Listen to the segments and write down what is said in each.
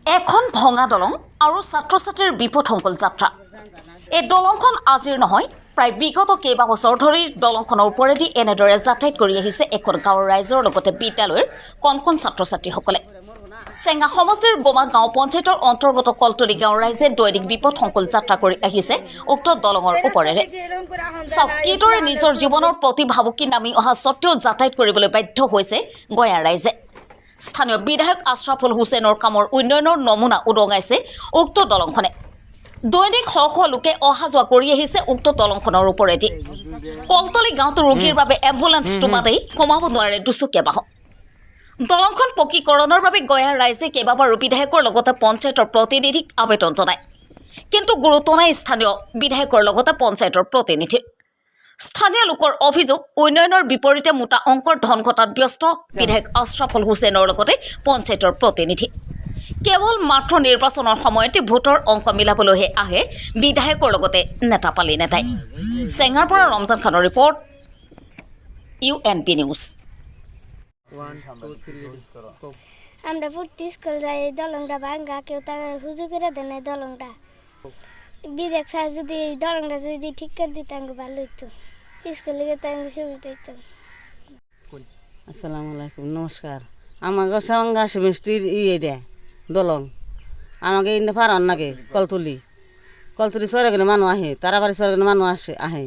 এখন ভঙা দলং আৰু ছাত্ৰ ছাত্ৰীৰ বিপদসংকুল যাত্ৰা। এই দলংখন আজিৰ নহয়, প্ৰায় বিগত কেইবাবছৰ ধৰি দলংখনৰ ওপৰেদি এনেদৰে যাতায়াত কৰি আহিছে এখন গাঁৱৰ ৰাইজৰ লগতে বিদ্যালয়ৰ কণ কণ ছাত্ৰ ছাত্ৰীসকলে। চেঙা সমষ্টিৰ গোমা গাঁও পঞ্চায়তৰ অন্তৰ্গত কলতলি গাঁৱৰ ৰাইজে দৈনিক বিপদসংকুল যাত্ৰা কৰি আহিছে উক্ত দলঙৰ ওপৰেৰে। কিদৰে নিজৰ জীৱনৰ প্ৰতি ভাবুকি নামি অহা স্বত্তেও যাতায়াত কৰিবলৈ বাধ্য হৈছে গঞাৰ ৰাইজে। স্থানীয় বিধায়ক আশ্ৰাফুল হুছেইনৰ কামৰ উন্নয়নৰ নমুনা উদঙাইছে উক্ত দলংখনে। দৈনিক শ শ লোকে অহা যোৱা কৰি আহিছে উক্ত দলংখনৰ ওপৰেদি। কলতলি গাঁৱত ৰোগীৰ বাবে এম্বুলেন্সটো বাদেই সোমাব নোৱাৰে দুচকীয়া বাহন। দলংখন পকীকৰণৰ বাবে গঞাৰ ৰাইজে কেইবাবাৰো বিধায়কৰ লগতে পঞ্চায়তৰ প্ৰতিনিধিক আবেদন জনায়, কিন্তু গুৰুত্ব নাই স্থানীয় বিধায়কৰ লগতে পঞ্চায়তৰ প্ৰতিনিধিৰ। স্থানীয় লোকৰ অভিযোগ, উন্নয়নৰ বিপৰীতে মোটা অংকৰ ধন ঘটাত ব্যস্ত বিধায়ক আশ্ৰাফুল হুছেইনৰ লগতে পঞ্চায়তৰ প্ৰতিনিধি। কেৱল মাত্ৰ নিৰ্বাচনৰ সময়তে ভোটৰ অংক মিলাবলৈহে আহে বিধায়কৰ লগতে নেতাপালি নেতাই। চেঙাৰ পৰা ৰমজান খানৰ ৰিপৰ্ট, UNP নিউজ। আমরা পড়তে স্কুল যাই, দলংটা ভাঙ্গা, কেউ তার হুজু করে দেন দলংটা। বিদেশ স্যার যদি দলংটা যদি ঠিক করে দিত ভালো হইতো, স্কুলে যেতে সুবিধা হইতো। আসসালামু আলাইকুম, নমস্কার। আমাকে সাঙ্গা সেমিস্ট্রির ইয়ে দলং আমাকে ইন্ডে ফারান নাগে কলতলি সরকারি মানুষ আহে, তারাবাড়ি সরকারি মানুষ আহে।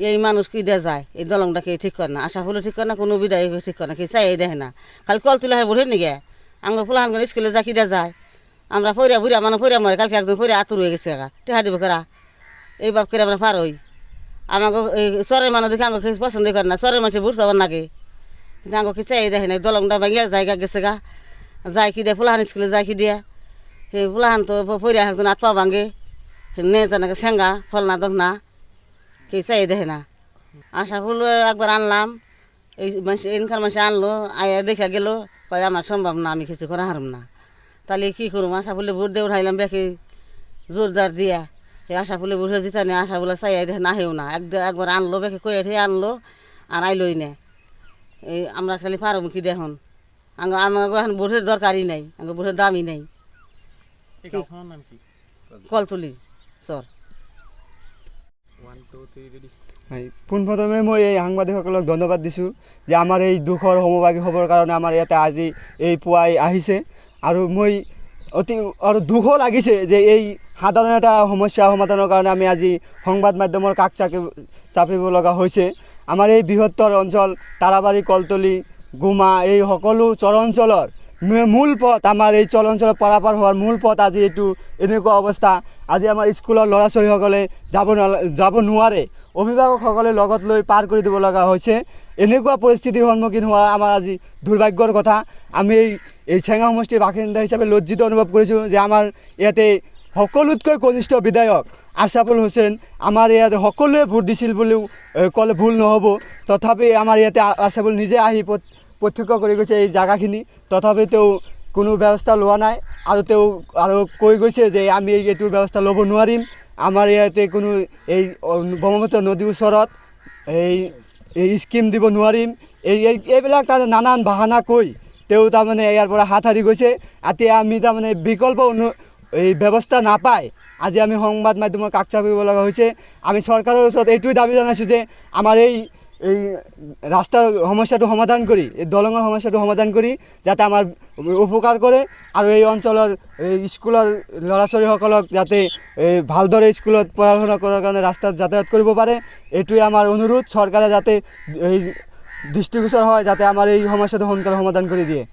এই মানুষ কি দেয়া যায়, এই দলংটাকে ঠিক করে না, আশা ফুলে ঠিক করে না, কোনো বিদায় ঠিক করে না, কি চাই দেখে না, খালি কলতলি হয় বুড়ে নিগে আমাকে ফুলাহান করে স্কুলে যা কি দেয়া যায়। আমরা ফরিয়া বুড়া মানুষ ফরিয়া মরে, কালকে একজন ফরিয়া আতুর হয়ে গেছে টেহা দিব করা, এই বাপ করে আমরা পার হই। আমাকে এই চরের মানুষ দেখে আমাকে পছন্দ করে না, চরের মানুষ বুঝতে পার নাগে, কিন্তু আমাকে কি চাই দেখে না। দলংটা ভাঙিয়া জায়গা গেছে গা, যায় কি দেয় ফুলাহান স্কুলে যায় কি দিয়া, সেই ফুলাহান তো ফরিয়া একজন আত্মা ভাঙে নে জানাকে সেঙ্গা ফল না দক না, কে চাই দেখে না। আশা ফুল একবার আনলাম, এই মানুষ এনকার মানুষ আনলো, আয়া দেখা গেল, কয় আমার সম্ভব না, আমি কিছু করা হারম না। তাহলে কী করুম, আশা ফুলে ভোট দিয়ে উঠাইলাম বেঁকে জোরদার দিয়া, এই আশা ফুলে ভোট জিতা নে, আশা ফুলে চাই দেখে না হেও না, একবার আনলো বেঁকে কয়ে ঠে আনলো আর আইলই না। এই আমরা খালি পারব কি দেখুন, আমাকে এখন ভোটের দরকারই নাই, আমাকে ভোটের দামই নাই। কলতলি চর। পোনপ্ৰথমে মই এই সাংবাদিকসকলক ধন্যবাদ দিছোঁ যে আমাৰ এই দুখৰ সমভাগী হ'বৰ কাৰণে আমাৰ ইয়াতে আজি এই পুৱাই আহিছে। আৰু মই আৰু দুখো লাগিছে যে এই সাধাৰণ এটা সমস্যা সমাধানৰ কাৰণে আমি আজি সংবাদ মাধ্যমৰ কাষ চাপিব লগা হৈছে। আমাৰ এই বৃহত্তৰ অঞ্চল তাৰাবাৰী, কলতলি, গোমা এই সকলো চৰ অঞ্চলৰ মূল পথ, আমাৰ এই চৰ অঞ্চলত পাৰাপাৰ হোৱাৰ মূল পথ আজি এইটো এনেকুৱা অৱস্থা। আজি আমাৰ স্কুলৰ ল'ৰা ছোৱালীসকলে যাব নোৱাৰে, অভিভাৱকসকলে লগত লৈ পাৰ কৰি দিব লগা হৈছে। এনেকুৱা পৰিস্থিতিৰ সন্মুখীন হোৱা আমাৰ আজি দুৰ্ভাগ্যৰ কথা। আমি এই চেঙা সমষ্টিৰ বাসিন্দা হিচাপে লজ্জিত অনুভৱ কৰিছোঁ যে আমাৰ ইয়াতে সকলোতকৈ কনিষ্ঠ বিধায়ক আশ্ৰাফুল হুছেইন আমাৰ ইয়াতে সকলোৱে ভোট দিছিল বুলিও ক'লে ভুল নহ'ব। তথাপি আমাৰ ইয়াতে আশ্ৰাফুল নিজে আহি প্ৰত্যক্ষ কৰি গৈছে এই জাগাখিনি, তথাপি তেওঁ কোনো ব্যৱস্থা লোৱা নাই। আৰু তেওঁ আৰু কৈ গৈছে যে আমি এইটোৰ ব্যৱস্থা ল'ব নোৱাৰিম, আমাৰ ইয়াতে কোনো এই ব্ৰহ্মপুত্ৰ নদীৰ ওচৰত এই স্কিম দিব নোৱাৰিম, এইবিলাক তাৰমানে নানান বাহানা কৈ তেওঁ তাৰমানে ইয়াৰ পৰা হাত সাৰি গৈছে। এতিয়া আমি তাৰমানে বিকল্প এই ব্যৱস্থা নাপায় আজি আমি সংবাদ মাধ্যমৰ কাষ চাপিব লগা হৈছে। আমি চৰকাৰৰ ওচৰত এইটোৱে দাবী জনাইছোঁ যে আমাৰ এই ৰাস্তাৰ সমস্যাটো সমাধান কৰি, এই দলঙৰ সমস্যাটো সমাধান কৰি যাতে আমাৰ উপকাৰ কৰে আৰু এই অঞ্চলৰ এই স্কুলৰ ল'ৰা ছোৱালীসকলক যাতে ভালদৰে স্কুলত পঢ়া শুনা কৰাৰ কাৰণে ৰাস্তাত যাতায়াত কৰিব পাৰে, এইটোৱে আমাৰ অনুৰোধ। চৰকাৰে যাতে এই দৃষ্টিগোচৰ হয়, যাতে আমাৰ এই সমস্যাটো সোনকালে সমাধান কৰি দিয়ে।